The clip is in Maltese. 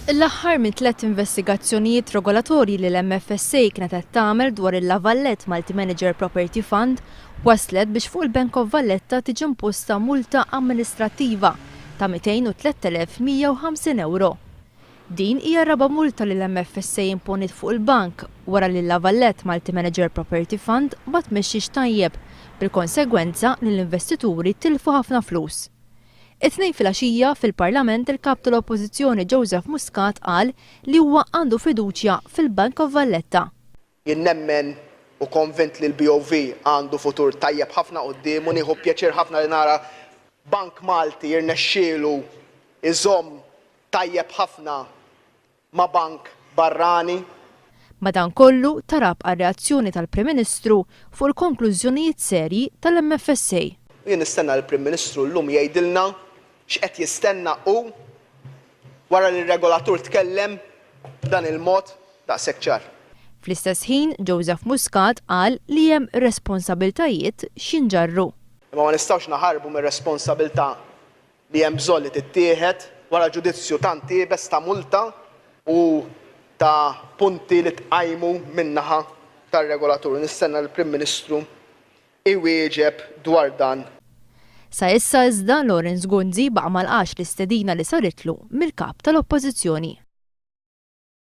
L-aħħar minn 3 investigazzjonijiet regolatorji li l-MFSA kienet qed tagħmel dwar il-La Valletta Multi-Manager Property Fund waslet biex fuq il-Bank of Valletta tiġi imposta multa amministrattiva ta' 203,150 euro. Din hija raba multa li l-MFSA imponit fuq il-bank wara li La Valletta Multi-Manager Property Fund ma tmexxix tajjeb bil-konsegwenza li l-investituri tilfu ħafna flus. It-tnejn filgħaxija fil-Parlament il-kap tal-Oppożizzjoni Joseph Muscat qal li huwa għandu fiduċja fil-Bank of Valletta. Jien nemmen u konvint li l-BOV għandu futur tajjeb ħafna quddiem u nieħu pjaċir ħafna li nara Bank Malti jirnexxielu iżomm tajjeb ħafna ma' bank barrani. Madankollu tarab għar-reazzjoni tal-Prim Ministru fuq il-konklużjonijiet serji tal-MFSA. Jien nistenna l-Prim Ministru llum jgħidilna x'qed jistenna hu wara li r-regolatur tkellem b'dan il-mod daqshekk ċar. Fl-istess ħin, Joseph Muscat qal li hemm responsabiltajiet x'inġarru. Imma ma nistgħux naħarbu mir-responsabilità li hemm bżonn li tittieħed wara ġudizzju tant iebes ta' multa u ta' punti li tqajmu min-naħa tar-regolatur. Nistenna l-Prim Ministru iwieġeb dwar dan. Sa issa iżda Lawrence Gunzi baqa' ma lqax l-istedina li saritlu mill-kap tal-Oppożizzjoni.